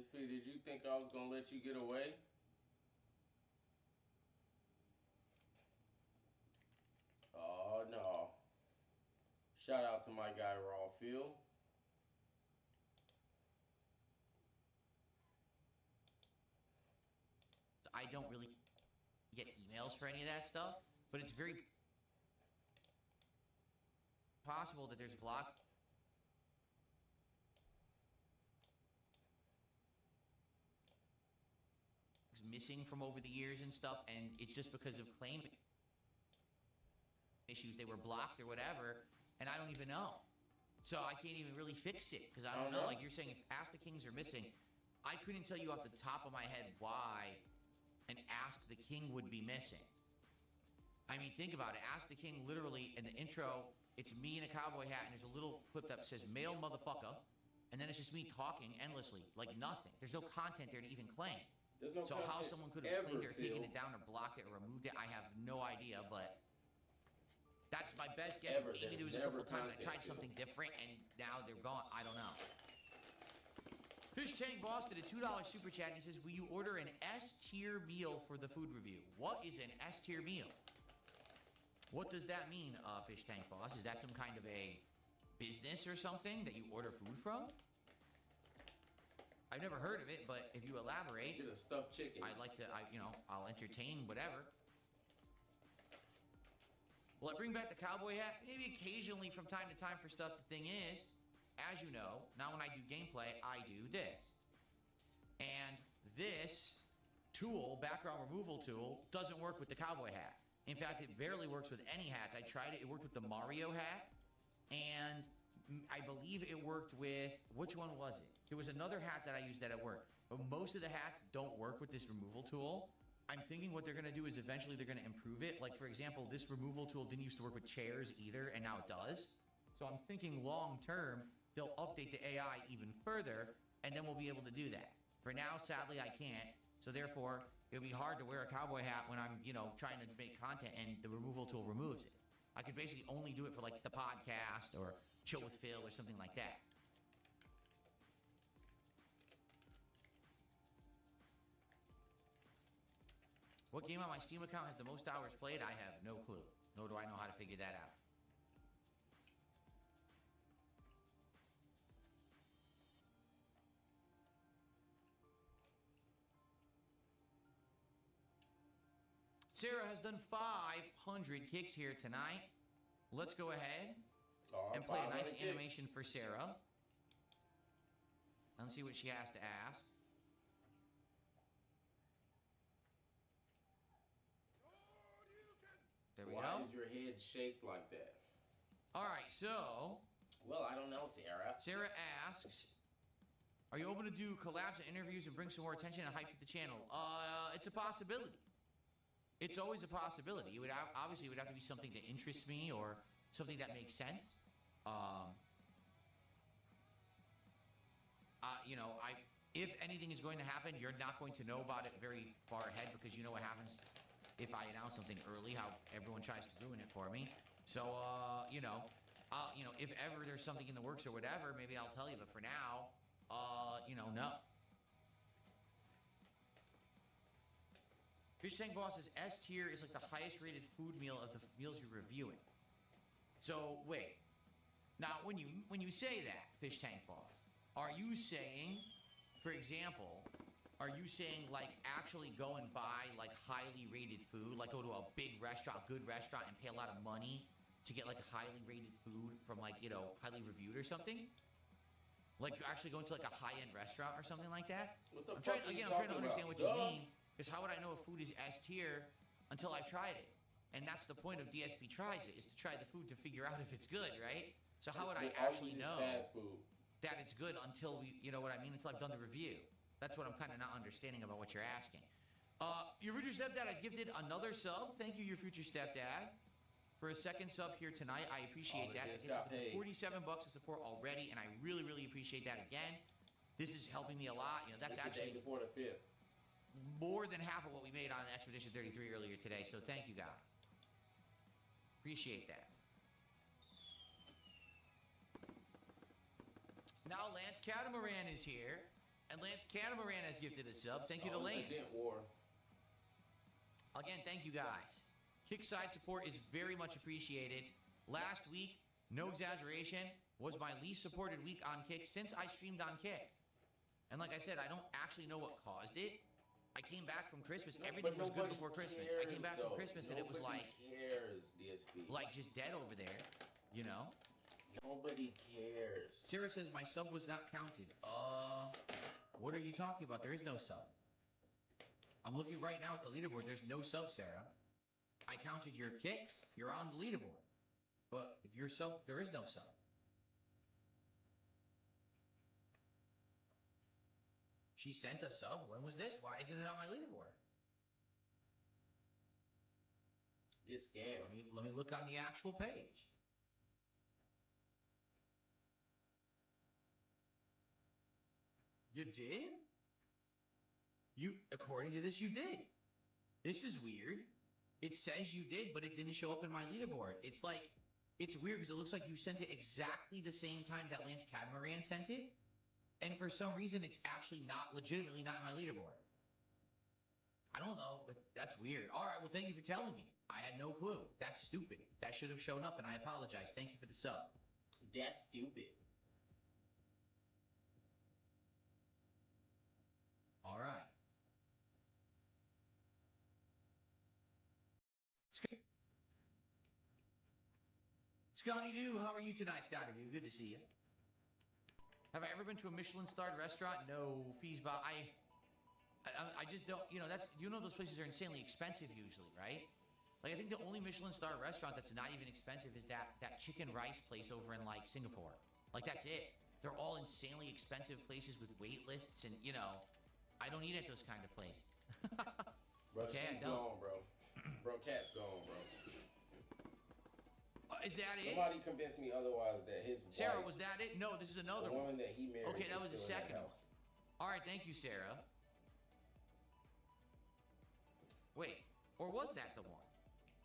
DSP, did you think I was gonna let you get away? Oh no. Shout out to my guy Raw Phil. I don't really get emails for any of that stuff, but it's very possible that there's block missing from over the years and stuff, and it's just because of claim issues. They were blocked or whatever, and I don't even know. So I can't even really fix it because I don't know. Like you're saying, if Ask the Kings are missing, I couldn't tell you off the top of my head why an Ask the King would be missing. I mean, think about it. Ask the King, literally, in the intro, it's me in a cowboy hat, and there's a little clip that says, male motherfucker, and then it's just me talking endlessly, like nothing. There's no content there to even claim. No so how someone could have claimed it or taken it down or blocked it or removed it, I have no idea, but that's my best guess. Maybe there was a couple of times I tried something different, and now they're gone. I don't know. Fish Tank Boss did a $2 super chat, and he says, will you order an S-tier meal for the food review? What is an S-tier meal? What does that mean, Fish Tank Boss? Is that some kind of a business or something that you order food from? I've never heard of it, but if you elaborate, get a stuffed chicken. I'd like to, I'll entertain whatever. Will I bring back the cowboy hat? Maybe occasionally from time to time for stuff. The thing is, as you know, now when I do gameplay, I do this. And this tool, background removal tool, doesn't work with the cowboy hat. In fact, it barely works with any hats. I tried it. It worked with the Mario hat. And I believe it worked with, which one was it? There was another hat that I used that it worked. But most of the hats don't work with this removal tool. I'm thinking what they're going to do is eventually they're going to improve it. Like, for example, this removal tool didn't used to work with chairs either, and now it does. So I'm thinking long term, they'll update the AI even further, and then we'll be able to do that. For now, sadly, I can't. So therefore, it'll be hard to wear a cowboy hat when I'm, trying to make content and the removal tool removes it. I could basically only do it for like the podcast or Chill with Phil or something like that. What game on my Steam account has the most hours played? I have no clue. Nor do I know how to figure that out. Sarah has done 500 kicks here tonight. Let's go ahead and play a nice animation for Sarah. Let's see what she has to ask. There we go. Why is your head shaped like that? All right, so. Well, I don't know, Sarah. Sarah asks, are you open to do collabs and interviews and bring some more attention and hype to the channel? It's a possibility. It's always a possibility. It would obviously it would have to be something that interests me or something that makes sense. If anything is going to happen, you're not going to know about it very far ahead because you know what happens if I announce something early, how everyone tries to ruin it for me. So, if ever there's something in the works or whatever, maybe I'll tell you. But for now, no. Fish Tank Boss says S tier is like the highest rated food meal of the meals you're reviewing. So wait, now when you say that, Fish Tank Boss, are you saying, for example, are you saying like actually go and buy like highly rated food, like go to a big restaurant, good restaurant, and pay a lot of money to get like a highly rated food from like highly reviewed or something? Like actually going to like a high-end restaurant or something like that? I'm trying to understand what you mean. Because how would I know if food is S tier until I've tried it? And that's the point of DSP Tries It, is to try the food to figure out if it's good, right? So how would I actually know that it's good until until I've done the review? That's what I'm kind of not understanding about what you're asking. Your future stepdad has gifted another sub. Thank you, your future stepdad, for a second sub here tonight. I appreciate that. It's 47 bucks of support already, and I really, really appreciate that again. This is helping me a lot. That's actually before the 5th. More than half of what we made on Expedition 33 earlier today, so thank you, guys. Appreciate that. Now Lance Catamaran is here. And Lance Catamaran has gifted a sub. Thank you to It's a Lance. dent war. Again, thank you guys. Kickside support is very much appreciated. Last week, no exaggeration, was my least supported week on Kick since I streamed on Kick. And like I said, I don't actually know what caused it. I came back from Christmas. Everything was good before Christmas. I came back from Christmas and it was like, cares, DSP. like just dead over there, you know? Nobody cares. Sarah says my sub was not counted. What are you talking about? There is no sub. I'm looking right now at the leaderboard. There's no sub, Sarah. I counted your kicks. You're on the leaderboard. But if you're sub, there is no sub. She sent a sub. When was this? Why isn't it on my leaderboard? This game. Let me look on the actual page. You did? According to this, you did. This is weird. It says you did, but it didn't show up in my leaderboard. It's like, it's weird because it looks like you sent it exactly the same time that Lance Catamaran sent it. And for some reason, it's actually legitimately not in my leaderboard. I don't know, but that's weird. All right, well, thank you for telling me. I had no clue. That's stupid. That should have shown up, and I apologize. Thank you for the sub. That's stupid. All right. Scotty Doo, how are you tonight, Scotty Doo? Good to see you. Have I ever been to a Michelin-starred restaurant? No, fees, but I just don't, those places are insanely expensive usually, right? Like, I think the only Michelin-star restaurant that's not even expensive is that chicken rice place over in, like, Singapore. Like, that's it. They're all insanely expensive places with wait lists, and, I don't eat at those kind of places. Bro, okay, she's gone, bro. Bro, Cat's gone, bro. Is that it? Somebody convinced me otherwise that his Sarah, wife, was that it? No, this is another the one. woman that he married. Okay, that was the still in second that one. house. All right, thank you, Sarah. Wait, or was that the one?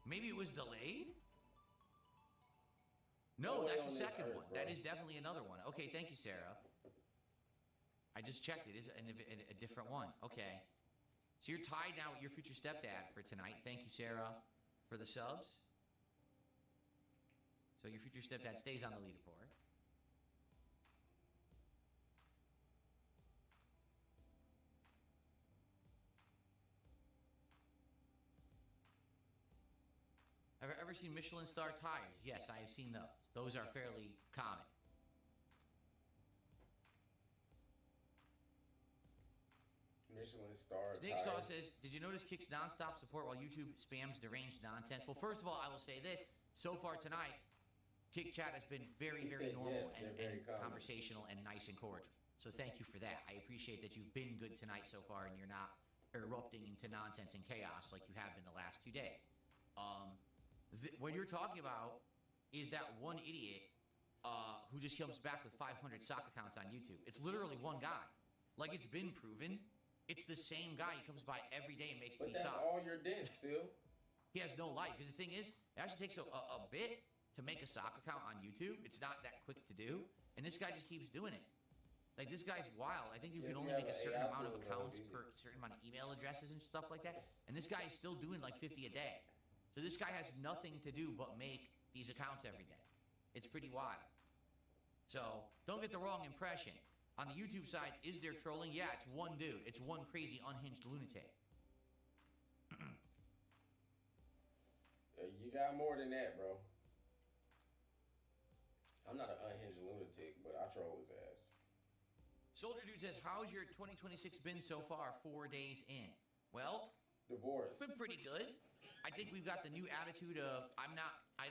Maybe it was delayed? No, Nobody that's on the this second earth, one. bro. That is definitely another one. Okay, thank you, Sarah. I just checked. It is a different one. Okay. So you're tied now with your future stepdad for tonight. Thank you, Sarah, for the subs. So your future stepdad stays on the leaderboard. Have I ever seen Michelin star tires? Yes, I have seen those. Those are fairly common. Michelin star. Snake Sauce says, did you notice Kick's nonstop support while YouTube spams deranged nonsense? Well, first of all, I will say this. So far tonight, Kick chat has been very, very normal yes, and conversational and nice and cordial. So thank you for that. I appreciate that you've been good tonight so far and you're not erupting into nonsense and chaos like you have been the last 2 days. What you're talking about is that one idiot who just comes back with 500 sock accounts on YouTube. It's literally one guy. Like, it's been proven. It's the same guy. He comes by every day and makes these socks. But that's all your dents, Phil. He has no life. Because the thing is, it actually takes a bit to make a sock account on YouTube. It's not that quick to do. And this guy just keeps doing it. Like, this guy's wild. I think you can only make a certain amount of accounts per certain amount of email addresses and stuff like that. And this guy is still doing like 50 a day. So this guy has nothing to do but make these accounts every day. It's pretty wild. So don't get the wrong impression. On the YouTube side, is there trolling? Yeah, it's one dude. It's one crazy unhinged lunatic. You got more than that, bro. I'm not an unhinged lunatic, but I troll his ass. Soldier Dude says, how's your 2026 been so far 4 days in? Well, divorce. It's been pretty good. I think we've got the new attitude of I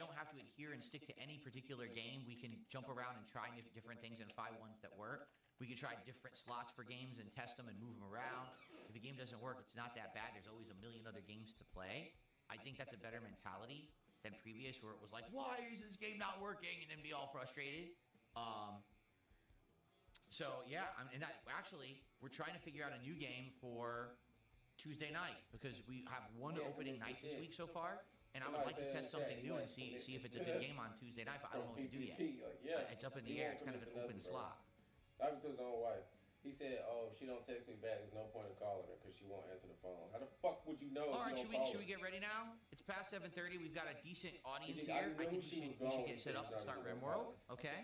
don't have to adhere and stick to any particular game. We can jump around and try different things and find ones that work. We can try different slots for games and test them and move them around. If a game doesn't work, it's not that bad. There's always a million other games to play. I think that's a better mentality than previous, where it was like, why is this game not working? And then be all frustrated. So yeah, actually, we're trying to figure out a new game for Tuesday night, because we have one opening night this week so far, and I would like to test something new and see if it's a good game on Tuesday night, but I don't know what to do yet. It's up in the air. It's kind of an open slot. Talking to his own wife. He said, "Oh, if she don't text me back, there's no point in calling her because she won't answer the phone. How the fuck would you know All if you right, don't should call we her?" get ready now? It's past 7:30. We've got a decent audience I here. I knew think she was we should gone get set when up to she start said she was RimWorld. gonna Okay.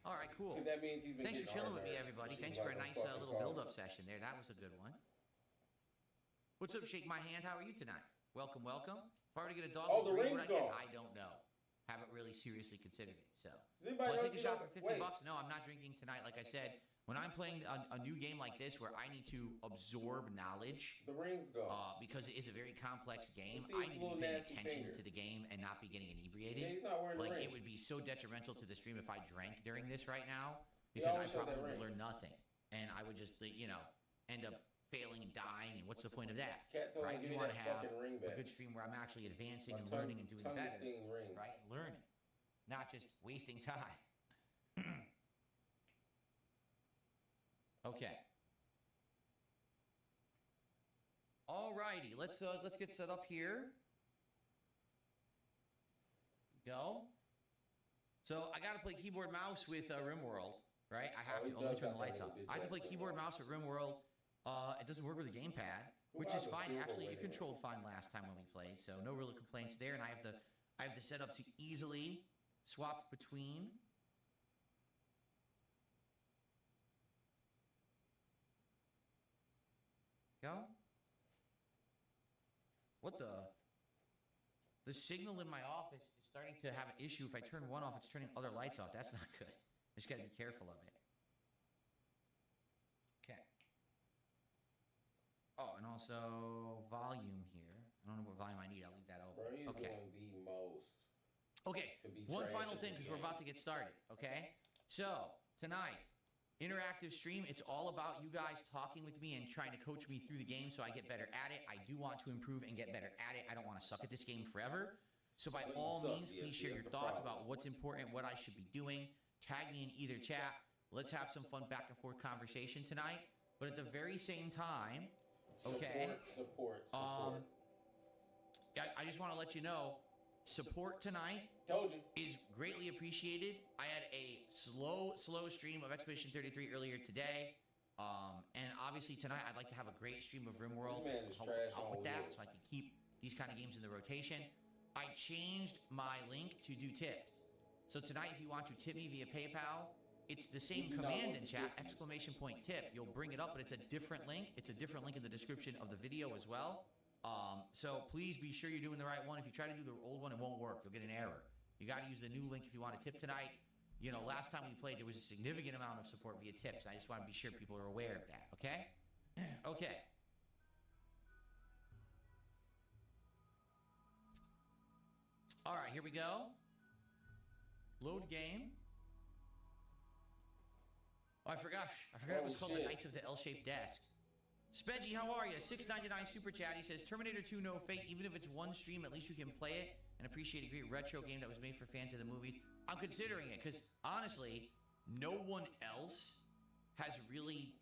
All right, cool. Because that means he's been Thanks for getting on chilling her with me, nerves. everybody. She Thanks was for a like, nice "Don't fucking little call build-up her." session there. That was a good one. What's up, Shake My Hand? How are you tonight? Welcome, welcome. If I were to get a dog, Oh, the what ring's would I get? gone. I don't know. Haven't really seriously considered it. So, Does anybody will I know take a if shot you for know- 50 wait. bucks? No, I'm not drinking tonight. Like I said, when I'm playing a new game like this where I need to absorb knowledge, The ring's gone. because it is a very complex game, see I his need to little be paying nasty attention finger. to the game and not be getting Yeah, inebriated. he's not wearing the Like, ring. it would be so detrimental to the stream if I drank during this right now, He because I always showed that probably would ring. learn nothing. And I would just, end up failing and dying, and what's the point of that? Cat told Right? him, "Give We me want to that have fucking ring a back." good stream where I'm actually advancing My and learning and doing better. tungsten ring. Right? Learning, not just wasting time. Okay. All righty, let's get set up here. Go. So I got to play keyboard mouse with RimWorld, right? I have Oh, he to. Oh, let me does turn got the that lights little off. bitch I have to play ass keyboard ring. mouse with RimWorld. It doesn't work with a gamepad, Who which bought is the fine. silver Actually, one it anyway? controlled fine last time when we played, so no real complaints there. And I have the setup to easily swap between. Go. What the? The signal in my office is starting to have an issue. If I turn one off, it's turning other lights off. That's not good. Just got to be careful of it. Okay. Oh, and also volume here. I don't know what volume I need. I'll leave that Bro, open. he's Okay. doing the most. Okay. To be One trash final at thing, this because we're game. about to get started. Okay. So tonight, interactive stream. It's all about you guys talking with me and trying to coach me through the game so I get better at it. I do want to improve and get better at it. I don't want to suck at this game forever. So by But you all suck, means, DSP, please share that's your the thoughts problem. about what's important, what I should be doing. Tag me in either chat. Let's have some fun back and forth conversation tonight. But at the very same time, okay, Support. I just want to let you know, support tonight Told you. is greatly appreciated. I had a slow stream of Expedition 33 earlier today. And obviously tonight I'd like to have a great stream of RimWorld This man is help trash out on with that wheels. so I can keep these kind of games in the rotation. I changed my link to do tips. So tonight if you want to tip me via PayPal, it's the same do not command want in to chat, tip you. !tip. You'll bring it up, but it's a different link. It's a different link in the description of the video as well. So please be sure you're doing the right one. If you try to do the old one, it won't work. You'll get an error. You got to use the new link if you want to tip tonight. You know, last time we played, there was a significant amount of support via tips. I just want to be sure people are aware of that, okay? Okay. All right, here we go. Load game. Oh, I forgot it was Oh, called the shit. Knights of the L-shaped desk. Spedgy, how are you? $6.99 super chat. He says, Terminator 2 No Fate, even if it's one stream, at least you can play it and appreciate a great retro game that was made for fans of the movies. I'm considering it because, honestly, no one else has really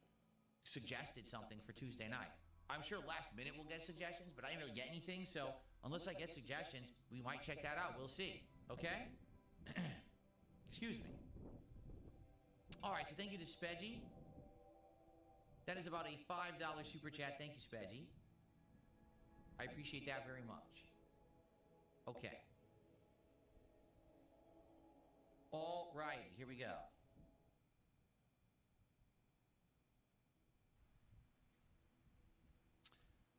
suggested something for Tuesday night. I'm sure last minute we'll get suggestions, but I didn't really get anything, so unless I get suggestions, we might check that out. We'll see, okay? Excuse me. All right, so thank you to Spedgy. That is about a $5 super chat. Thank you, Spedgy. I appreciate that very much. Okay. All righty, here we go.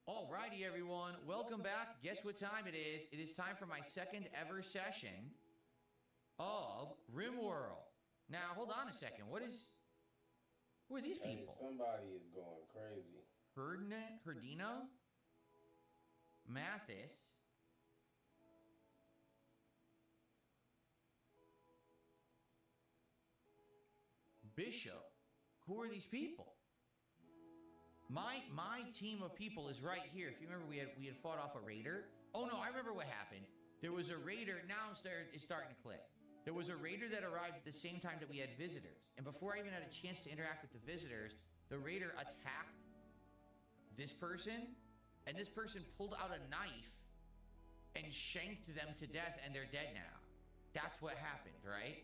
All righty, everyone. Welcome back. Guess what time it is? It is time for my second ever session of RimWorld. Now, hold on a second. Who are these Hey, people? somebody is going crazy. Herdino? Mathis? Bishop? Who are these people? My team of people is right here. If you remember, we had fought off a raider. Oh no, I remember what happened. There was a raider. Now it's starting to click. There was a raider that arrived at the same time that we had visitors. And before I even had a chance to interact with the visitors, the raider attacked this person, and this person pulled out a knife and shanked them to death, and they're dead now. That's what happened, right?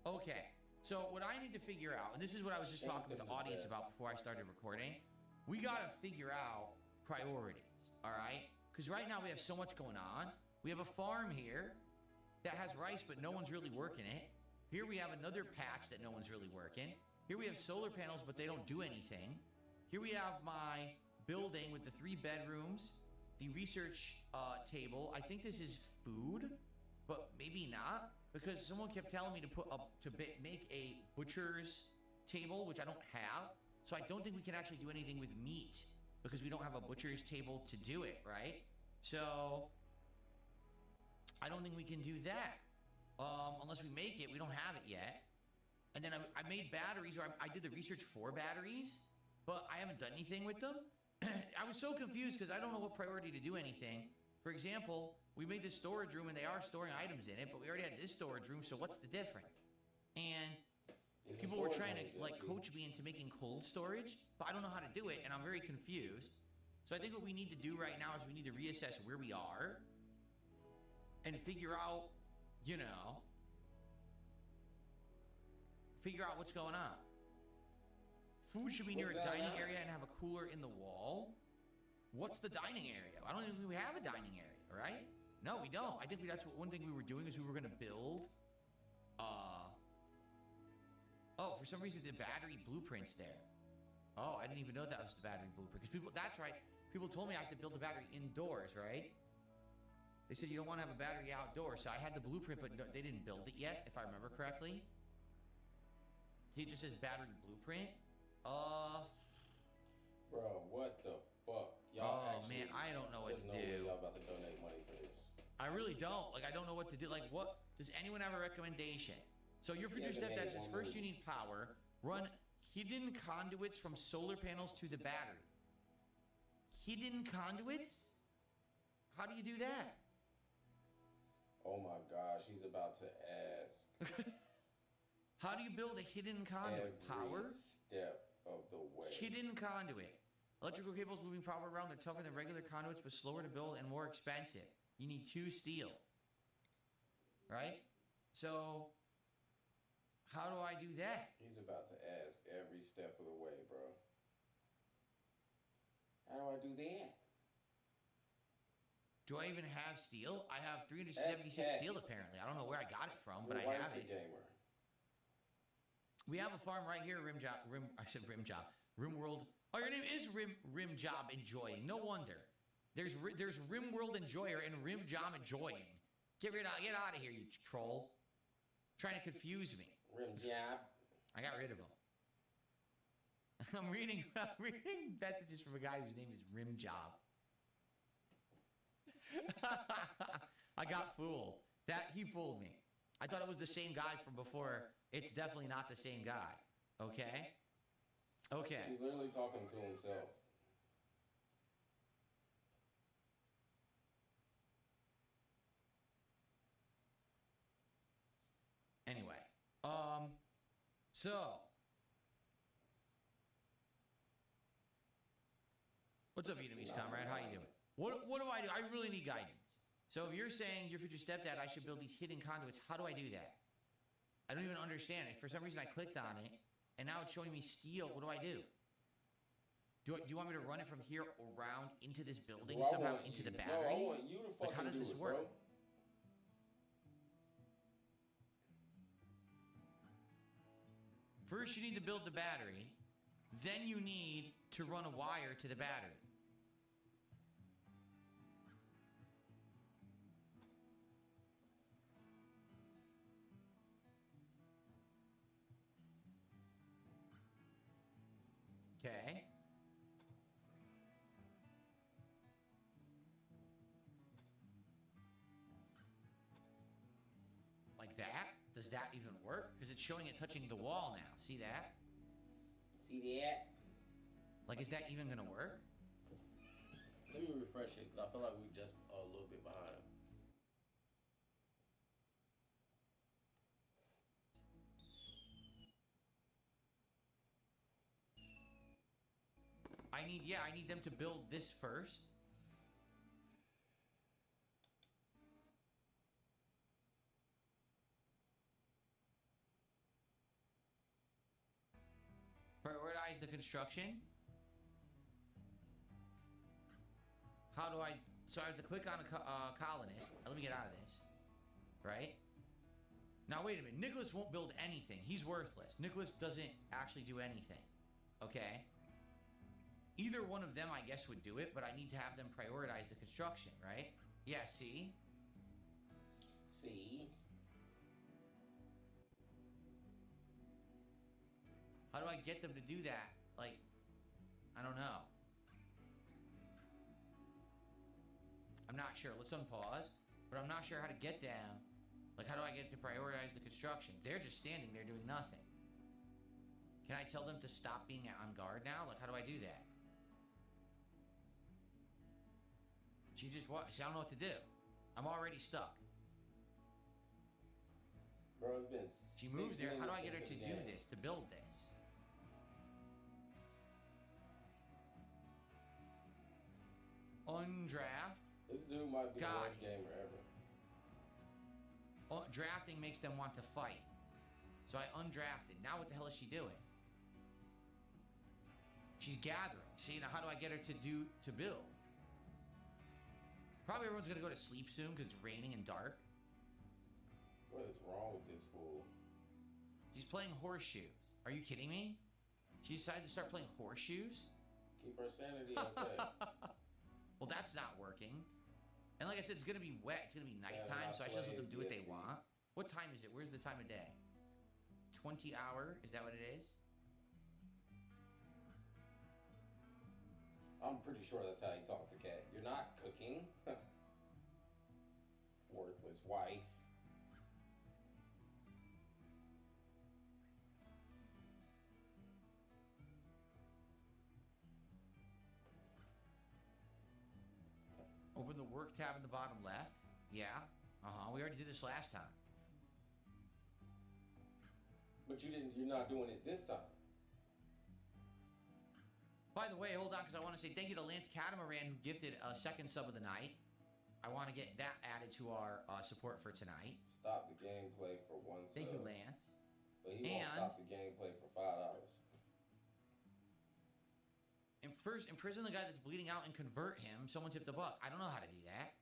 Okay. So what I need to figure out, and this is what I was just talking with the audience about before I started recording, we got to figure out priorities, all right? Because right now we have so much going on. We have a farm here that has rice, but no one's really working it. Here we have another patch that no one's really working. Here we have solar panels, but they don't do anything. Here we have my building with the 3 bedrooms, the research table. I think this is food, but maybe not, because someone kept telling me to make a butcher's table, which I don't have. So I don't think we can actually do anything with meat because we don't have a butcher's table to do it, right? So I don't think we can do that unless we make it. We don't have it yet. And then I made batteries, or I did the research for batteries, but I haven't done anything with them. I was so confused because I don't know what priority to do anything. For example, we made this storage room and they are storing items in it, but we already had this storage room, so what's the difference? And people were trying to like coach me into making cold storage, but I don't know how to do it, and I'm very confused. So I think what we need to do right now is we need to reassess where we are and figure out, figure out what's going on. Food should be near a dining area and have a cooler in the wall. What's the dining area? I don't think we have a dining area, right? No, we don't. I think that's one thing we were doing is we were going to build. Oh, for some reason the battery blueprint's there. Oh, I didn't even know that was the battery blueprint. Because that's right. People told me I have to build a battery indoors, right? They said you don't want to have a battery outdoors. So I had the blueprint, but no, they didn't build it yet, if I remember correctly. It just says battery blueprint. Bro, what the fuck? Y'all man, I don't know what to do. There's no way y'all about to donate money for this. I really don't. Like, I don't know what to do. Like, what? Does anyone have a recommendation? So your future stepdad says, first you need power. Run hidden conduits from solar panels to the battery. Hidden conduits? How do you do that? Oh my gosh, he's about to ask. How do you build a hidden conduit? Power? Step of the way. Hidden conduit. Electrical cables moving power around. They're tougher than regular conduits, but slower to build and more expensive. You need 2 steel. Right? So, how do I do that? He's about to ask every step of the way, bro. How do I do that? Do I even have steel? I have 376 steel, apparently. I don't know where I got it from, but I have it. Gamer. We have a farm right here, Rim World. Oh, your name is Rim Job Enjoying. No wonder. There's Rim World Enjoyer and Rim Job Enjoying. Get out of here, you troll. Trying to confuse me. Rim Job. I got rid of him. I'm reading messages from a guy whose name is Rim Job. I got fooled. He fooled me. I thought it was the same guy from before. It's definitely not the same guy. Okay? Okay. He's literally talking to himself. Anyway. So. What's up, Vietnamese comrade? How you doing? What do I do? I really need guidance. So if you're saying your future stepdad, I should build these hidden conduits, how do I do that? I don't even understand it. For some reason, I clicked on it, and now it's showing me steel. What do I do? Do you want me to run it from here around into this building, somehow into the battery? No, I want you to fucking like, how does this work? Bro. First, you need to build the battery. Then you need to run a wire to the battery. Okay. Like that? Does that even work? Because it's showing it touching the wall now. See that? See that? Like, is that even going to work? Let me refresh it, because I feel like we're just a little bit behind. I need them to build this first. construction. How do I... So I have to click on a colonist. Let me get out of this. Right? Now, wait a minute. Nicholas won't build anything. He's worthless. Nicholas doesn't actually do anything. Okay? Either one of them, I guess, would do it, but I need to have them prioritize the construction, right? Yeah, see? See? How do I get them to do that? Like, I don't know. I'm not sure. Let's unpause. But I'm not sure how to get them. Like, how do I get to prioritize the construction? They're just standing there doing nothing. Can I tell them to stop being on guard now? Like, how do I do that? She just what? I don't know what to do. I'm already stuck. Bro, it's been She moves there. How do I get her to do game. this, to build this? Undraft. This dude might be God. the worst gamer ever. Oh, drafting makes them want to fight. So I undrafted. Now what the hell is she doing? She's gathering. See, now how do I get her to build? Probably everyone's gonna go to sleep soon because it's raining and dark. What is wrong with this fool? She's playing horseshoes. Are you kidding me? She decided to start playing horseshoes? Keep her sanity okay. Well, that's not working. And like I said, it's gonna be wet. It's gonna be nighttime, not so I should just let them do what they DSP. want. What time is it? Where's the time of day? 20 hour? Is that what it is? I'm pretty sure that's how he talks to Cat. You're not cooking. Worthless wife. Open the work tab in the bottom left. Yeah. We already did this last time. But you're not doing it this time. By the way, hold on, because I want to say thank you to Lance Catamaran, who gifted a second sub of the night. I want to get that added to our support for tonight. Stop the gameplay for one sub. Thank you, Lance. But he won't stop the gameplay for $5. And first, imprison the guy that's bleeding out and convert him. Someone tipped the buck. I don't know how to do that.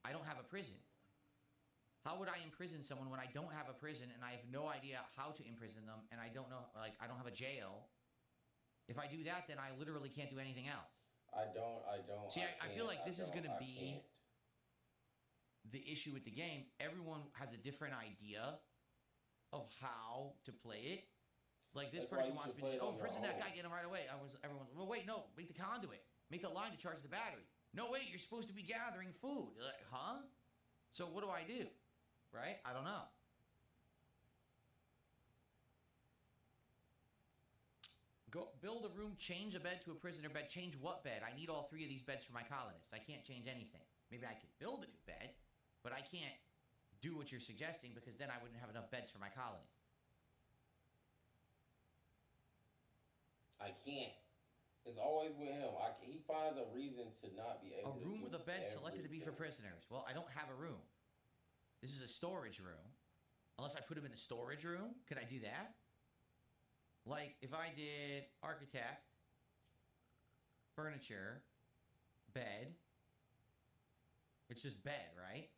I don't have a prison. How would I imprison someone when I don't have a prison and I have no idea how to imprison them and I don't know, like, I don't have a jail? If I do that, then I literally can't do anything else. I don't. See, I feel like this is going to I be can't. the issue with the game. Everyone has a different idea of how to play it. Like, this That's why person you wants should me to, play it oh, on your imprison that own. guy, get him right away. Everyone's, well, wait, no, make the conduit. Make the line to charge the battery. No, wait, you're supposed to be gathering food. Like, huh? So what do I do? Right? I don't know. Go build a room, change a bed to a prisoner bed. Change what bed? I need all 3 of these beds for my colonists. I can't change anything. Maybe I could build a new bed, but I can't do what you're suggesting because then I wouldn't have enough beds for my colonists. I can't. It's always with him. He finds a reason to not be able A to room do with a bed selected to be for everything. prisoners. Well, I don't have a room. This is a storage room. Unless I put him in a storage room. Could I do that? Like, if I did architect, furniture, bed. It's just bed, right?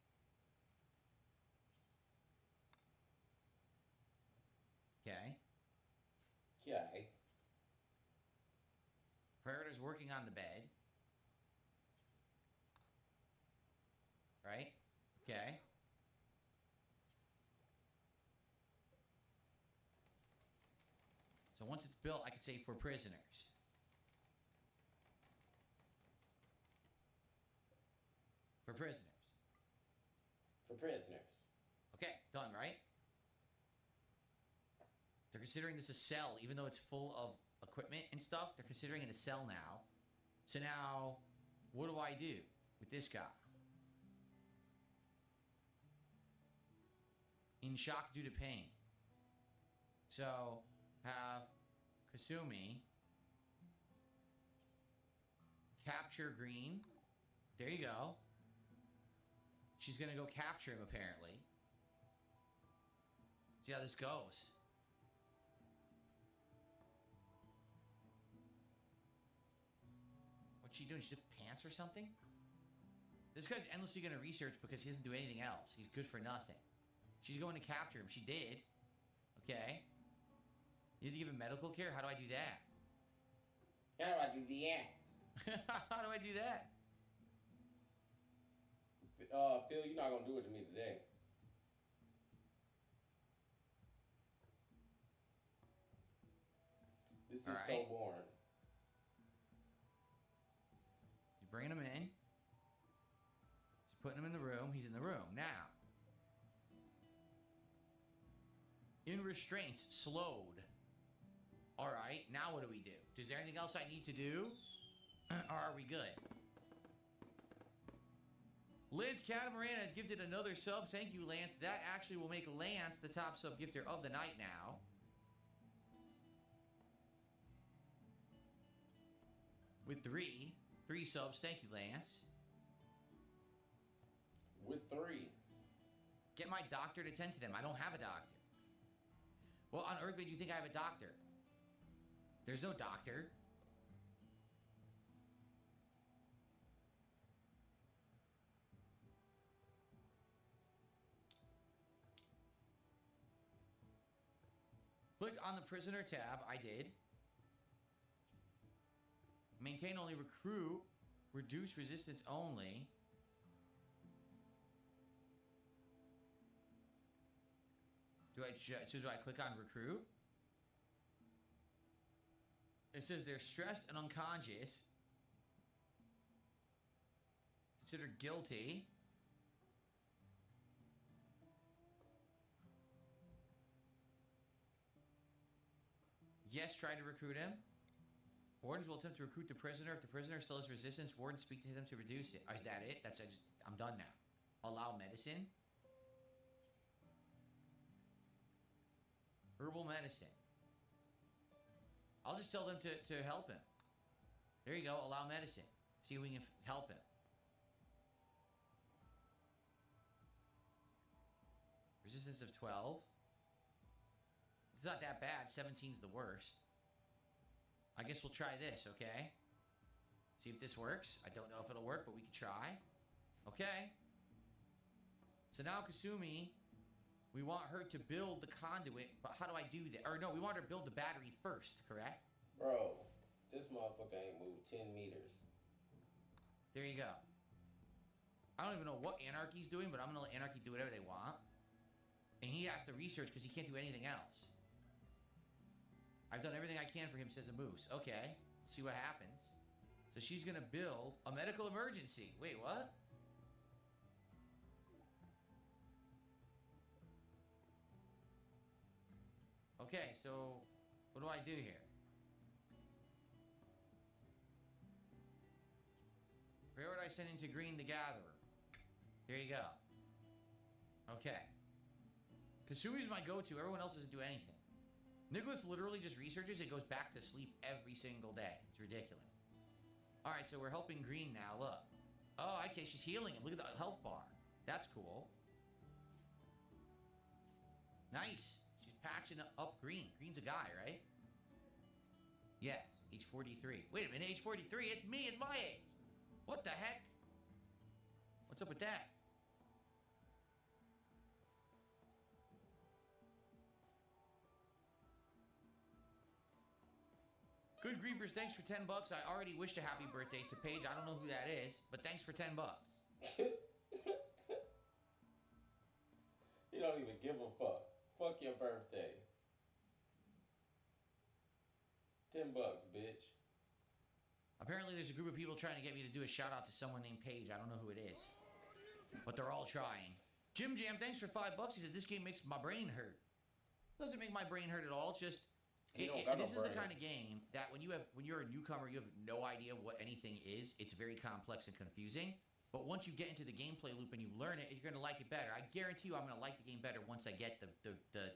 Okay. Okay. Predator's working on the bed. Right? Okay. So once it's built, I could say for prisoners. For prisoners. For prisoners. Okay, done, right? They're considering this a cell, even though it's full of equipment and stuff. They're considering it a cell now. So now, what do I do with this guy? In shock due to pain. So, have Kasumi capture Green. There you go. She's going to go capture him, apparently. See how this goes. she doing? She took pants or something? This guy's endlessly going to research because he doesn't do anything else. He's good for nothing. She's going to capture him. She did. Okay. You need to give him medical care? How do I do that? How do I do that? How do I do that? Phil, you're not gonna do it to me today. This is so boring. You're bringing him in. She's putting him in the room. He's in the room. Now. In restraints, slowed. All right, now what do we do? Is there anything else I need to do? Or are we good? Lance Catamaran has gifted another sub. Thank you, Lance. That actually will make Lance the top sub gifter of the night now. With three subs. Thank you, Lance. With 3. Get my doctor to tend to them. I don't have a doctor. Well, on Earth, do you think I have a doctor? There's no doctor. Click on the prisoner tab. I did. Maintain only recruit. Reduce resistance only. Do I click on recruit? It says they're stressed and unconscious. Considered guilty. Yes, try to recruit him. Wardens will attempt to recruit the prisoner. If the prisoner still has resistance, wardens speak to them to reduce it. Is that it? I'm done now. Allow medicine. Herbal medicine. I'll just tell them to help him. There you go. Allow medicine. See if we can help him. Resistance of 12. It's not that bad. 17's the worst. I guess we'll try this, okay? See if this works. I don't know if it'll work, but we can try. Okay. So now Kasumi, we want her to build the conduit, but how do I do that? Or no, we want her to build the battery first, correct? Bro, this motherfucker ain't moved 10 meters. There you go. I don't even know what Anarchy's doing, but I'm going to let Anarchy do whatever they want. And he has to research because he can't do anything else. I've done everything I can for him, says a moose. Okay, see what happens. So she's going to build a medical emergency. Wait, what? Okay, so what do I do here? Prioritize sending to Green the Gatherer. There you go. Okay. Kasumi's my go-to. Everyone else doesn't do anything. Nicholas literally just researches and goes back to sleep every single day. It's ridiculous. All right, so we're helping Green now. Look. Oh, okay, she's healing him. Look at the health bar. That's cool. Nice. She's patching up Green. Green's a guy, right? Yes, age 43. Wait a minute, age 43? It's me. It's my age. What the heck? What's up with that? Good Grievers, thanks for 10 bucks. I already wished a happy birthday to Paige. I don't know who that is, but thanks for 10 bucks. You don't even give a fuck. Fuck your birthday. 10 bucks, bitch. Apparently there's a group of people trying to get me to do a shout out to someone named Paige. I don't know who it is, but they're all trying. Jim Jam, thanks for 5 bucks. He said, this game makes my brain hurt. Doesn't make my brain hurt at all. It's just... this is the kind of game that when you're a newcomer, you have no idea what anything is. It's very complex and confusing. But once you get into the gameplay loop and you learn it, you're going to like it better. I guarantee you I'm going to like the game better once I get the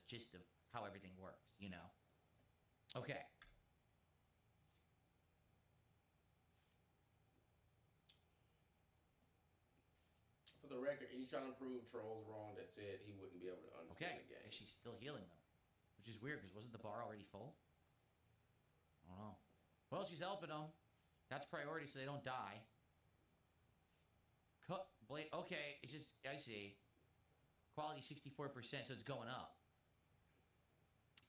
gist of how everything works, you know? Okay. For the record, he's trying to prove trolls wrong that said he wouldn't be able to understand the game. And she's still healing them. Which is weird, because wasn't the bar already full? I don't know. Well, she's helping them. That's priority so they don't die. Blade. Okay, it's just, I see. Quality 64%, so it's going up.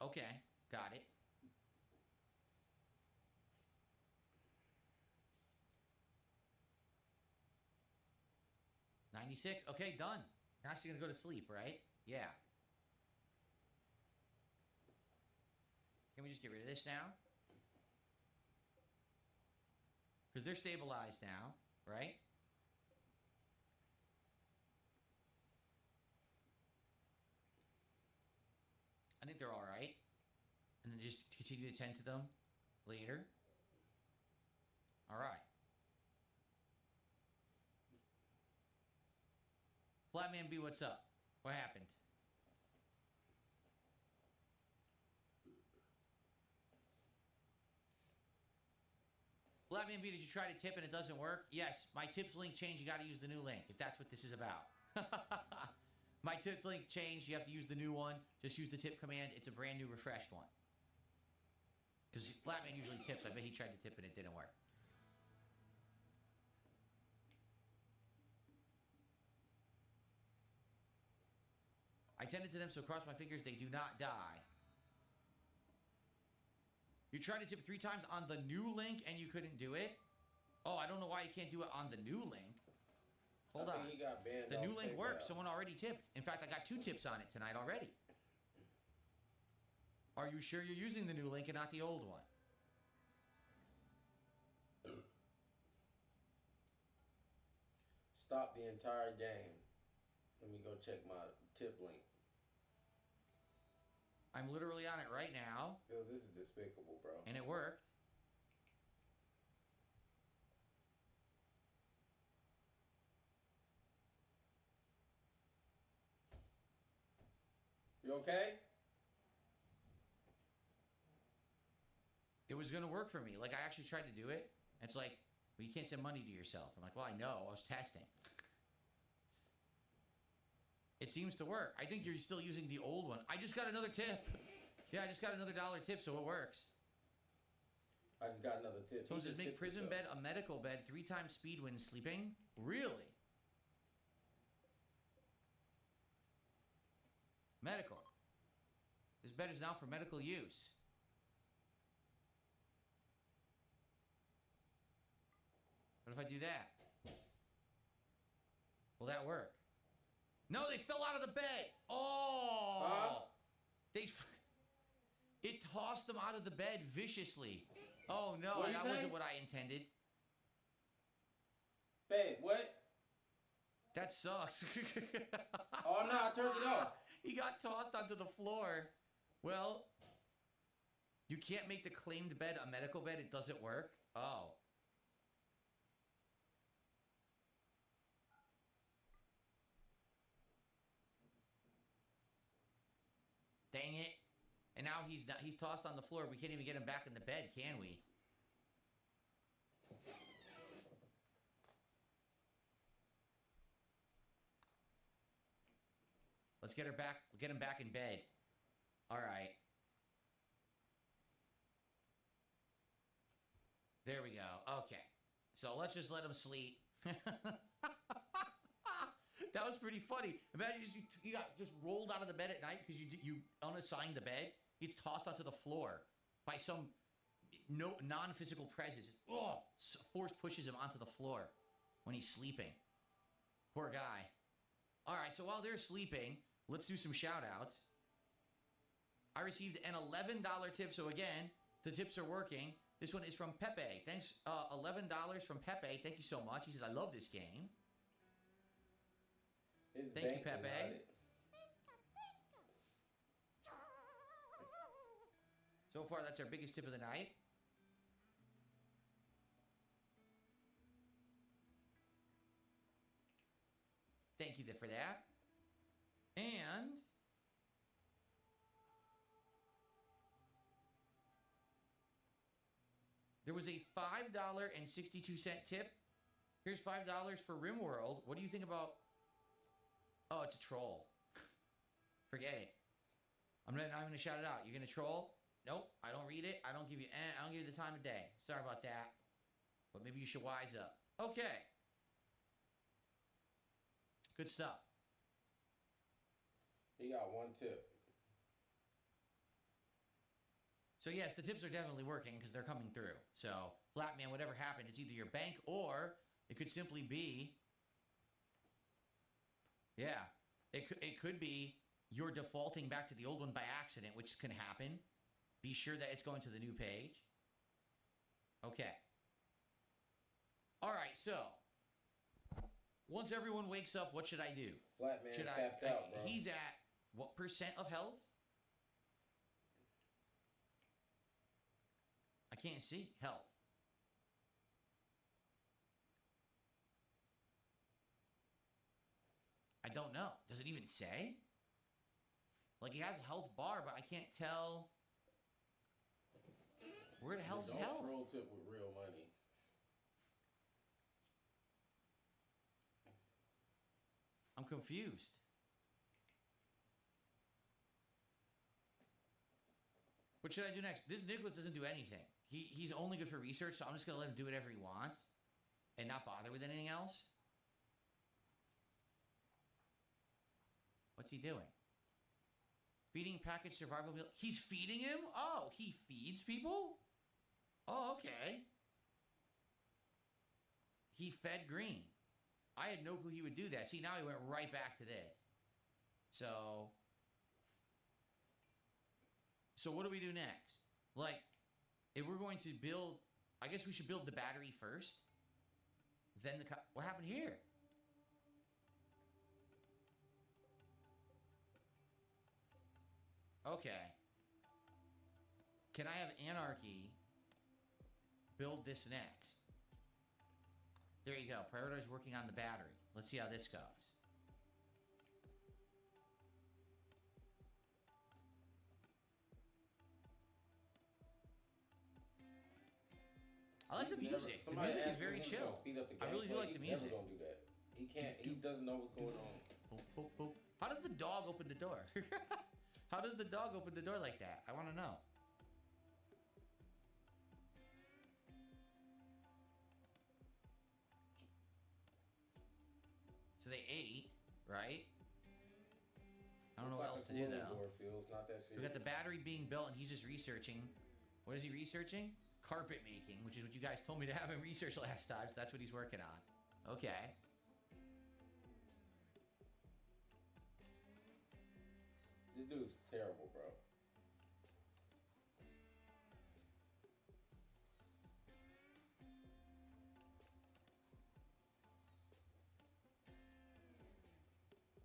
Okay, got it. $96. Okay, done. Now she's gonna go to sleep, right? Yeah. Can we just get rid of this now? Because they're stabilized now, right? I think they're all right. And then just continue to tend to them later. All right. Flatman B, what's up? What happened? Flatman B, did you try to tip and it doesn't work? Yes, my tips link changed. You got to use the new link if that's what this is about. My tips link changed. You have to use the new one. Just use the tip command. It's a brand new refreshed one. Because Flatman usually tips. I bet he tried to tip and it didn't work. I tended to them, so cross my fingers they do not die. You tried to tip 3 times on the new link and you couldn't do it? Oh, I don't know why you can't do it on the new link. Hold on. He got banned The new link PayPal. works. Someone already tipped. In fact, I got 2 tips on it tonight already. Are you sure you're using the new link and not the old one? Stop the entire game. Let me go check my tip link. I'm literally on it right now. Yo, this is despicable, bro. And it worked. You okay? It was going to work for me. Like, I actually tried to do it. It's like, well, you can't send money to yourself. I'm like, well, I know. I was testing. It seems to work. I think you're still using the old one. I just got another tip. Yeah, I just got another $1 tip, so it works. I just got another tip. Someone says, make prison bed a medical bed, 3 times speed when sleeping. Really? Medical. This bed is now for medical use. What if I do that? Will that work? No, they fell out of the bed. Oh! It tossed them out of the bed viciously. Oh no, that wasn't what I intended. Babe, what? That sucks. Oh no, I turned it off. He got tossed onto the floor. Well, you can't make the claimed bed a medical bed. It doesn't work. Oh. Dang it. And now he's tossed on the floor. We can't even get him back in the bed, can we? Let's get her back. Get him back in bed. All right. There we go. Okay. So let's just let him sleep. That was pretty funny. Imagine you got just rolled out of the bed at night because you unassigned the bed. It's tossed onto the floor by some non-physical presence. Force pushes him onto the floor when he's sleeping. Poor guy. All right, so while they're sleeping, let's do some shout-outs. I received an $11 tip, so again, the tips are working. This one is from Pepe. Thanks, $11 from Pepe. Thank you so much. He says, I love this game. Thank you, Pepe. So far, that's our biggest tip of the night. Thank you for that. And there was a $5.62 tip. Here's $5 for RimWorld. What do you think about... Oh, it's a troll. Forget it. I'm not going to shout it out. You're going to troll? Nope. I don't read it. I don't give you the time of day. Sorry about that. But you should wise up. Okay. Good stuff. He got one tip. So yes, the tips are definitely working because they're coming through. So, Flatman, whatever happened, it's either your bank or it could simply be, yeah, it could be you're defaulting back to the old one by accident, which can happen. Be sure that it's going to the new page. Okay. All right, so once everyone wakes up, what should I do? Flatman's tapped out, bro. He's at what percent of health? I can't see health. I don't know. Does it even say? Like, he has a health bar, but I can't tell. Where the hell's his health? Don't troll tip with real money. I'm confused. What should I do next? This Nicholas doesn't do anything. He's only good for research, so I'm just going to let him do whatever he wants and not bother with anything else. What's he doing? Feeding package survival meal. He's feeding him? Oh, he feeds people? Oh, okay. He fed Green. I had no clue he would do that. See, now he went right back to this. So what do we do next? Like, if we're going to build, I guess we should build the battery first. Then what happened here? Okay. Can I have Anarchy build this next? There you go. Prioritize working on the battery. Let's see how this goes. I like the music. The music is very chill. I really do like the music. Never gonna do that. He can't. He doesn't know what's going on. Boop, boop, boop. How does the dog open the door? How does the dog open the door like that? I want to know. So they ate, right? I don't know what else to do though. Not that serious. We got the battery being built, and he's just researching. What is he researching? Carpet making, which is what you guys told me to have him research last time. So that's what he's working on. Okay. This dude's terrible, bro.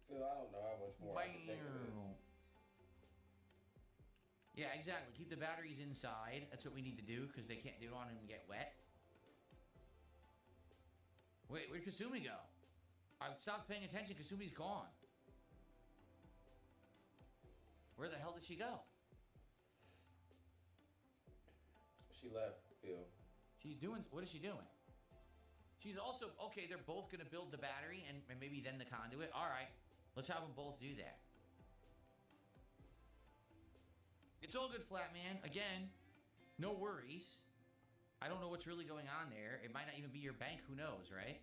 Phil, I don't know how much more I can take of this. Yeah, exactly. Keep the batteries inside. That's what we need to do because they don't want them to get wet. Wait, where'd Kasumi go? I stopped paying attention. Kasumi's gone. Where the hell did she go? She left, Phil. She's doing... What is she doing? She's also... Okay, they're both going to build the battery and maybe then the conduit. All right. Let's have them both do that. It's all good, Flatman. Again, no worries. I don't know what's really going on there. It might not even be your bank. Who knows, right?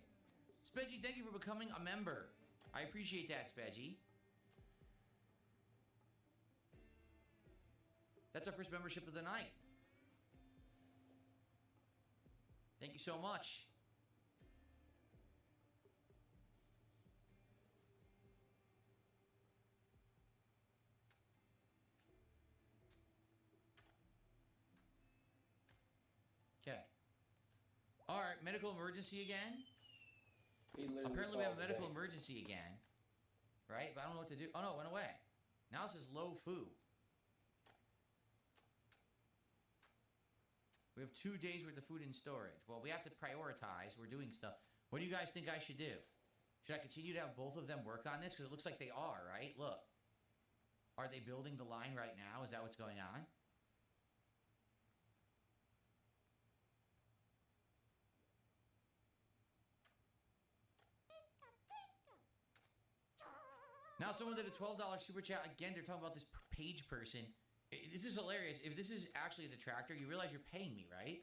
Spedgy, thank you for becoming a member. I appreciate that, Spedgy. That's our first membership of the night. Thank you so much. Okay. All right, medical emergency again? Apparently we have a medical emergency again. Right? But I don't know what to do. Oh, no, it went away. Now it says low food. We have 2 days worth of food in storage. Well, we have to prioritize. We're doing stuff. What do you guys think I should do? Should I continue to have both of them work on this? Because it looks like they are, right? Look. Are they building the line right now? Is that what's going on? Now someone did a $12 super chat. Again, they're talking about this page person. This is hilarious. If this is actually a detractor, you realize you're paying me, right?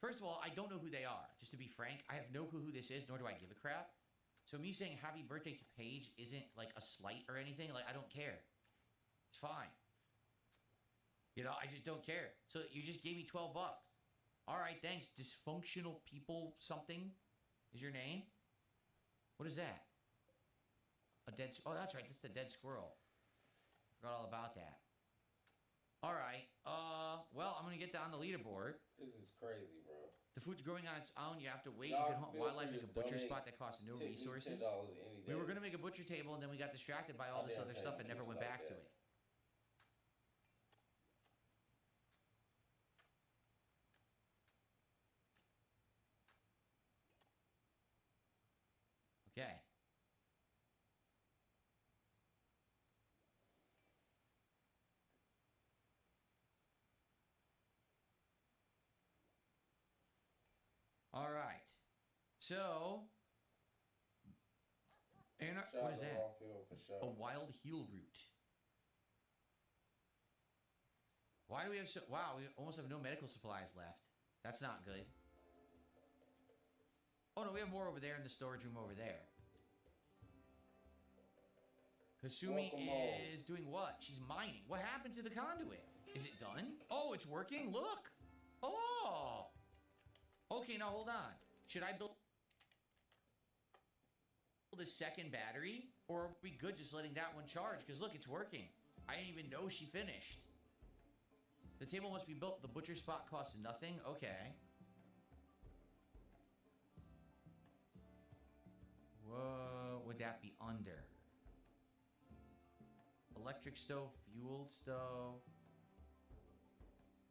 First of all, I don't know who they are. Just to be frank, I have no clue who this is, nor do I give a crap. So me saying happy birthday to Paige isn't like a slight or anything. Like, I don't care. It's fine. You know, I just don't care. So you just gave me 12 bucks. All right, thanks. Dysfunctional people something is your name? What is that? A dead... Oh, that's right. That's the dead squirrel. Forgot all about that. All right. Well, I'm going to get down the leaderboard. This is crazy, bro. The food's growing on its own. You have to wait. Y'all you can hunt feel wildlife, free make a to butcher donate spot that costs no resources. $10 any day. We were going to make a butcher table, and then we got distracted by all I this didn't other pay stuff and never attention went like back to that. it. Okay. All right. So, and what is that? For sure. A wild heel root. Why do we have so... Wow, we almost have no medical supplies left. That's not good. Oh, no, we have more over there in the storage room over there. Kasumi is doing what? She's mining. What happened to the conduit? Is it done? Oh, it's working? Look! Oh! Okay, now hold on. Should I build a second battery? Or are we good just letting that one charge? Because look, it's working. I didn't even know she finished. The table must be built. The butcher spot costs nothing. Okay. Whoa, would that be under? Electric stove, fueled stove.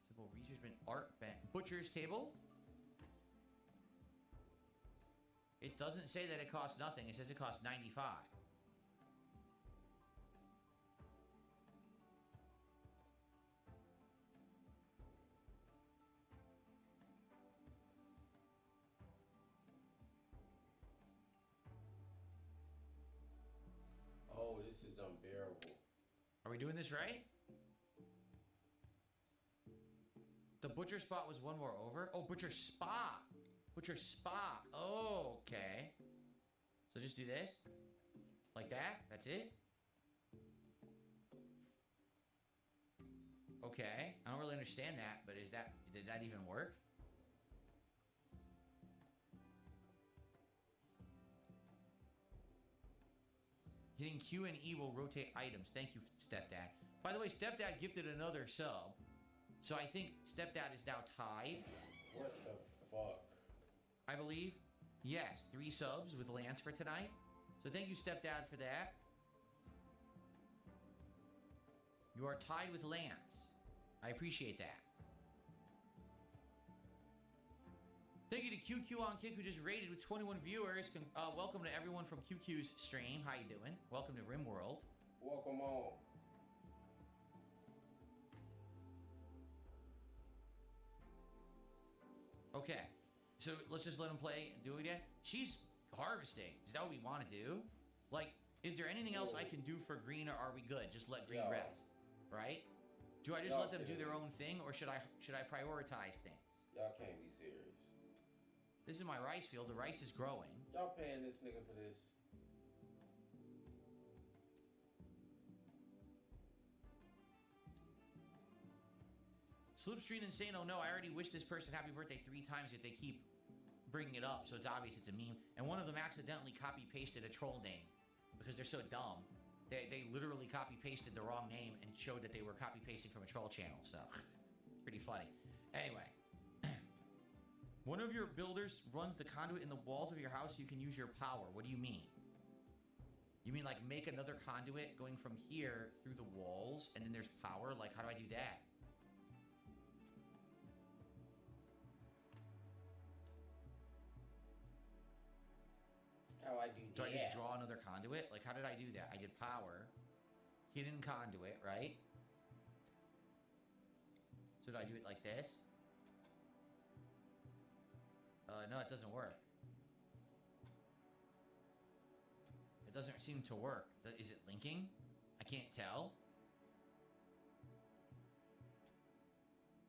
Simple research bin, art bench. Butcher's table? It doesn't say that it costs nothing. It says it costs 95. Oh, this is unbearable. Are we doing this right? The butcher spot was one more over. Oh, butcher spot. Butcher spot. Oh, okay. So just do this. Like that. That's it. Okay. I don't really understand that, but did that even work? Hitting Q and E will rotate items. Thank you, Stepdad. By the way, Stepdad gifted another sub. So I think Stepdad is now tied. What the fuck? I believe. Yes, 3 subs with Lance for tonight. So thank you, Stepdad, for that. You are tied with Lance. I appreciate that. Thank you to QQ on Kick, who just rated with 21 viewers. Welcome to everyone from QQ's stream. How you doing? Welcome to RimWorld. Welcome on. Okay, so let's just let him play and do it again. She's harvesting. Is that what we want to do? Like, is there anything else I can do for green, or are we good? Just let green rest, right? Do I just let them do their own thing, or should I prioritize things? Y'all can't be serious. This is my rice field. The rice is growing. Y'all paying this nigga for this? Slipstream Insane, oh no, I already wished this person happy birthday 3 times if they keep bringing it up, so it's obvious it's a meme. And one of them accidentally copy-pasted a troll name because they're so dumb. They literally copy-pasted the wrong name and showed that they were copy-pasting from a troll channel, so pretty funny. Anyway, one of your builders runs the conduit in the walls of your house so you can use your power. What do you mean? You mean like make another conduit going from here through the walls and then there's power? Like, how do I do that? How I do Do that? I just draw another conduit? Like, how did I do that? I did power, hidden conduit, right? So do I do it like this? No, it doesn't work. It doesn't seem to work. Is it linking? I can't tell.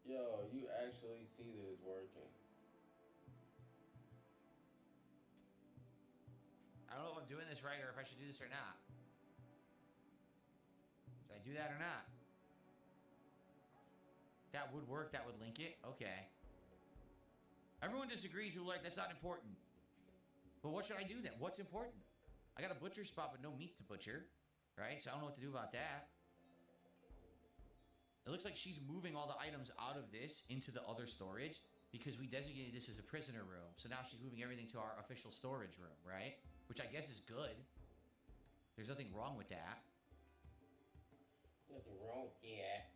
Yo, you actually see this working. I'm doing this right or if I should do this or not. Should I do that or not? That would work. That would link it. Okay. Everyone disagrees. People are like, that's not important. Well, what should I do then? What's important? I got a butcher spot, but no meat to butcher. Right? So I don't know what to do about that. It looks like she's moving all the items out of this into the other storage because we designated this as a prisoner room. So now she's moving everything to our official storage room, right? Which I guess is good. There's nothing wrong with that. Nothing wrong with that.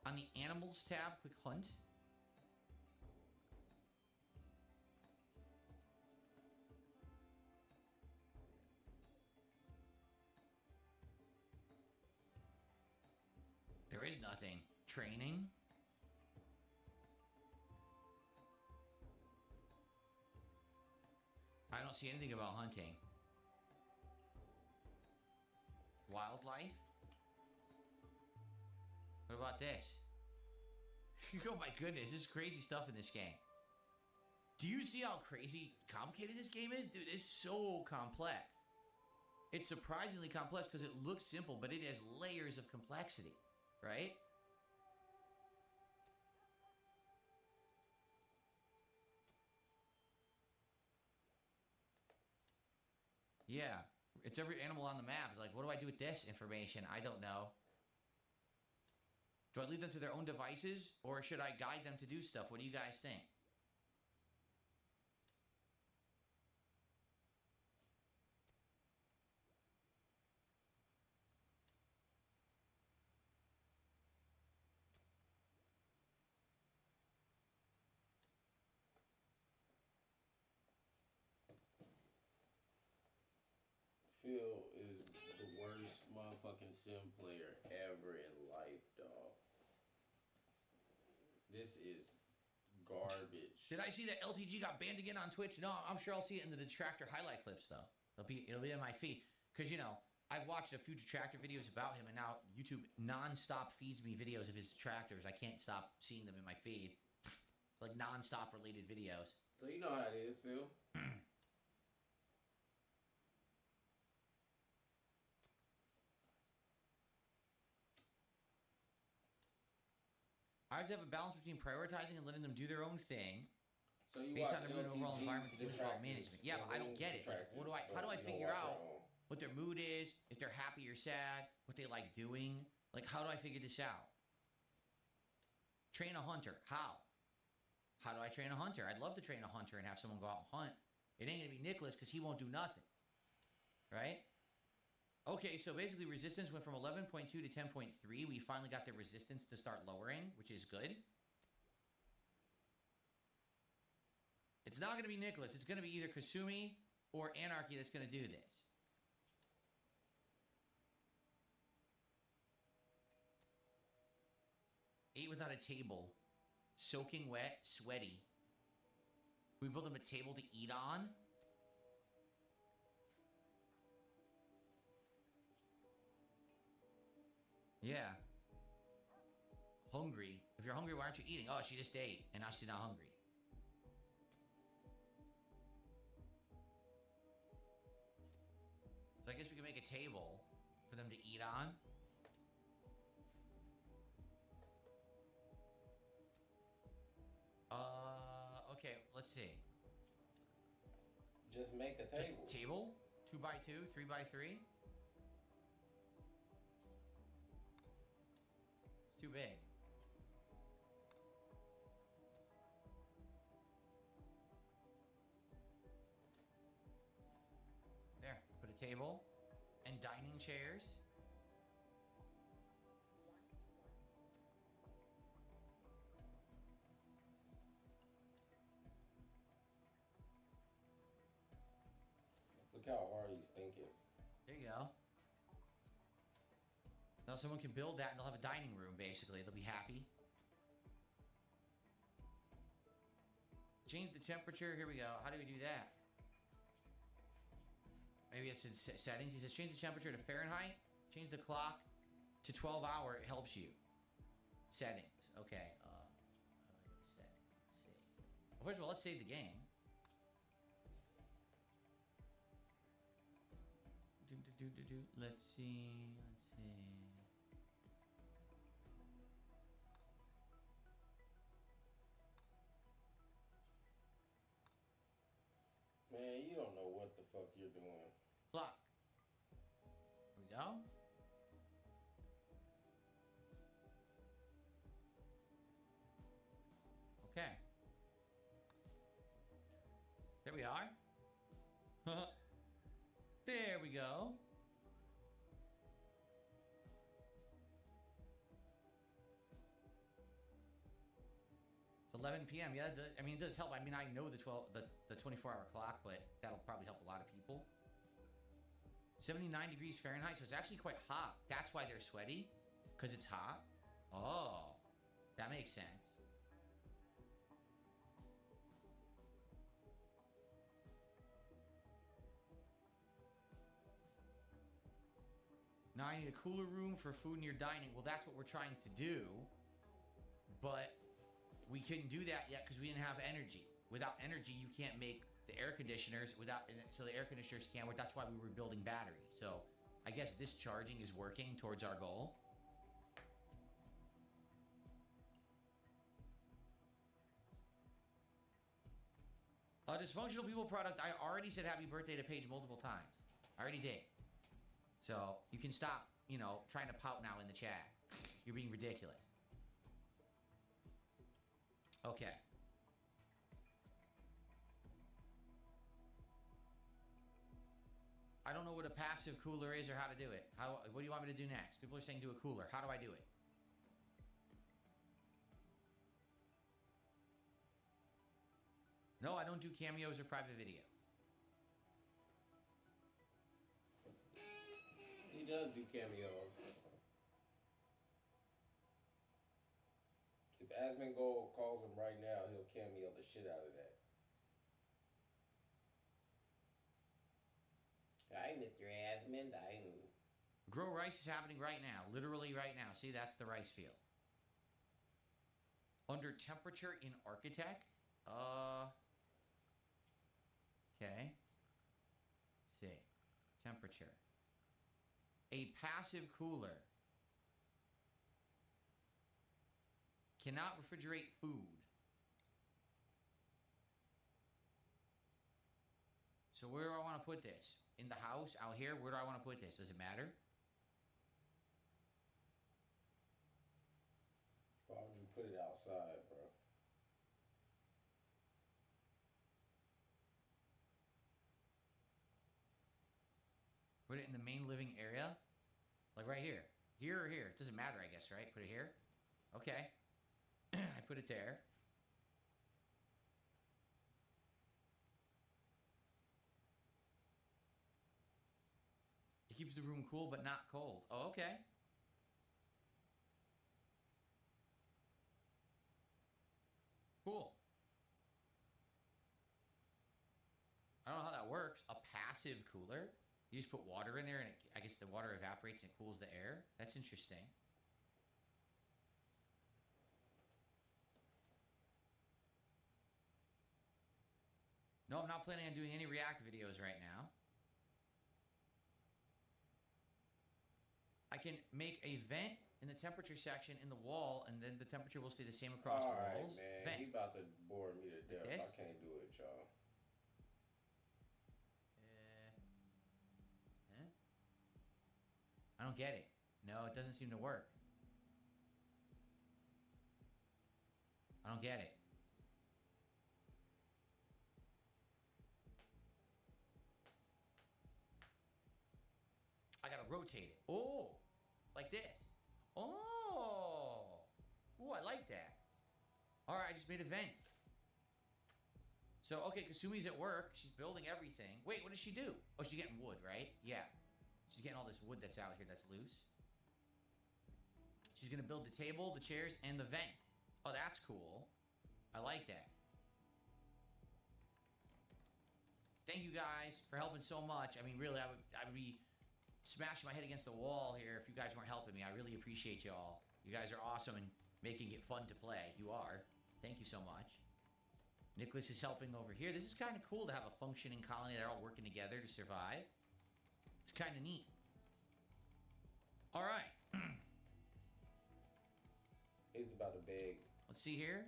On the animals tab, click hunt. There is nothing. Training. I don't see anything about hunting. Wildlife. What about this? Oh my goodness, there's crazy stuff in this game. Do you see how crazy complicated this game is? Dude, it's so complex. It's surprisingly complex because it looks simple, but it has layers of complexity. Right? Yeah. It's every animal on the map. It's like, what do I do with this information? I don't know. Do I leave them to their own devices? Or should I guide them to do stuff? What do you guys think? Phil is the worst motherfucking sim player ever in life, dog. This is garbage. Did I see that LTG got banned again on Twitch? No, I'm sure I'll see it in the detractor highlight clips, though. It'll be in my feed. Because, you know, I've watched a few detractor videos about him, and now YouTube non-stop feeds me videos of his detractors. I can't stop seeing them in my feed. Like, non-stop related videos. So you know how it is, Phil. I have to have a balance between prioritizing and letting them do their own thing. So you based watch on their mood and overall LTG environment. The game is about detractors, management. Yeah, but I don't get it. Like, how do I figure out what their mood is, if they're happy or sad, what they like doing? Like, how do I figure this out? Train a hunter. How? How do I train a hunter? I'd love to train a hunter and have someone go out and hunt. It ain't going to be Nicholas because he won't do nothing. Right? Okay, so basically resistance went from 11.2 to 10.3. We finally got the resistance to start lowering, which is good. It's not going to be Nicholas. It's going to be either Kasumi or Anarchy that's going to do this. Ate without a table. Soaking wet, sweaty. We built him a table to eat on. Yeah. Hungry. If you're hungry, why aren't you eating? Oh, she just ate, and now she's not hungry. So I guess we can make a table for them to eat on. Okay, let's see. Just make a table. Just table? 2x2, 3x3? It's too big. There, put a table and dining chairs. Look how hard he's thinking. There you go. Now someone can build that and they'll have a dining room, basically. They'll be happy. Change the temperature. Here we go. How do we do that? Maybe it's in settings. He says change the temperature to Fahrenheit. Change the clock to 12 hour. It helps you. Settings. Okay. first of all, let's save the game. Let's see. Man, you don't know what the fuck you're doing. Clock. Here we go. Okay. There we are. There we go. It's 11 p.m. Yeah, I mean, it does help. I mean, I know the 24-hour clock, but that'll probably help a lot of people. 79 degrees Fahrenheit, so it's actually quite hot. That's why they're sweaty, because it's hot. Oh, that makes sense. Now I need a cooler room for food near dining. Well, that's what we're trying to do, but we couldn't do that yet because we didn't have energy. Without energy, you can't make the air conditioners. So the air conditioners can't work. That's why we were building batteries. So I guess this charging is working towards our goal. Dysfunctional people product. I already said happy birthday to Paige multiple times. I already did. So you can stop, trying to pout now in the chat. You're being ridiculous. Okay. I don't know what a passive cooler is or how to do it. What do you want me to do next? People are saying do a cooler. How do I do it? No, I don't do cameos or private videos. He does do cameos. If Asmongold calls him right now, he'll cameo the shit out of that. Hi, Mr. Asmond. Grow rice is happening right now. Literally right now. See, that's the rice field. Under temperature in architect? Okay. Let's see. Temperature. A passive cooler cannot refrigerate food. So where do I want to put this? In the house? Out here? Where do I want to put this? Does it matter? Why would you put it outside, bro? Put it in the main living area? Like right here. Here or here? It doesn't matter, I guess, right? Put it here? Okay. I put it there. It keeps the room cool but not cold. Oh, okay. Cool. I don't know how that works. A passive cooler? You just put water in there and I guess the water evaporates and cools the air? That's interesting. No, I'm not planning on doing any React videos right now. I can make a vent in the temperature section in the wall, and then the temperature will stay the same across walls. All right, man. Vent. He about to bore me to death. This? I can't do it, y'all. I don't get it. No, it doesn't seem to work. I don't get it. I gotta rotate it. Oh, like this. Oh, ooh, I like that. All right, I just made a vent. So, okay, Kasumi's at work. She's building everything. Wait, what does she do? Oh, she's getting wood, right? Yeah. She's getting all this wood that's out here that's loose. She's gonna build the table, the chairs, and the vent. Oh, that's cool. I like that. Thank you guys for helping so much. I mean, really, I would be smashing my head against the wall here if you guys weren't helping me. I really appreciate y'all. You guys are awesome and making it fun to play. You are. Thank you so much. Nicholas is helping over here. This is kind of cool to have a functioning colony. They're all working together to survive. It's kind of neat. All right. He's about to beg. Let's see here.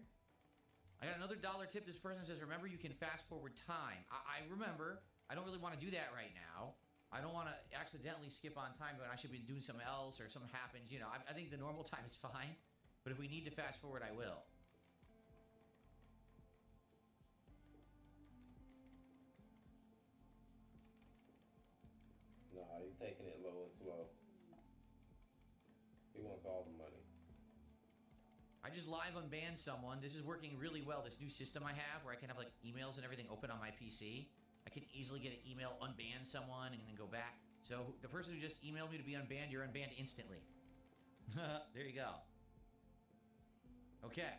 I got another dollar tip. This person says, remember, you can fast forward time. I remember. I don't really want to do that right now. I don't want to accidentally skip on time, but I should be doing something else or something happens. You know, I think the normal time is fine. But if we need to fast forward, I will. No, he's taking it low and slow. He wants all the money. I just live unbanned someone. This is working really well. This new system I have where I can have like emails and everything open on my PC. I can easily get an email, unban someone, and then go back. So the person who just emailed me to be unbanned, you're unbanned instantly. There you go. Okay.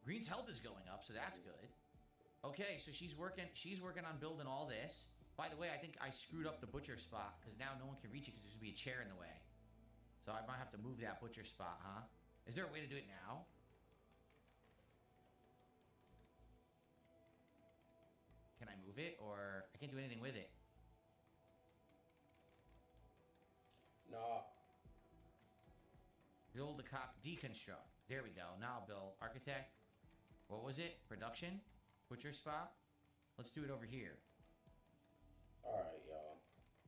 Green's health is going up, so that's good. Okay, so she's working on building all this. By the way, I think I screwed up the butcher spot because now no one can reach it because there's gonna be a chair in the way. So I might have to move that butcher spot, huh? Is there a way to do it now? Can I move it, or I can't do anything with it? No. Build the cop, deconstruct. There we go. Now build architect. What was it? Production? Butcher spot? Let's do it over here. All right, y'all.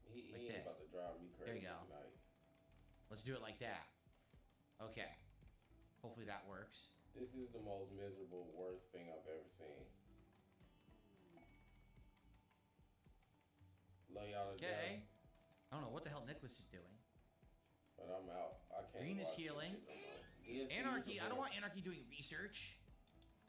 He Like ain't this. about to drive me There you crazy go. tonight. Let's do it like that. Okay. Hopefully that works. This is the most miserable, worst thing I've ever seen. Layout of Okay. death, I don't know what the hell Nicholas is doing. but I'm out. I can't. Green is watch this healing. shit no more. DSP Anarchy. is I don't the want Anarchy doing research.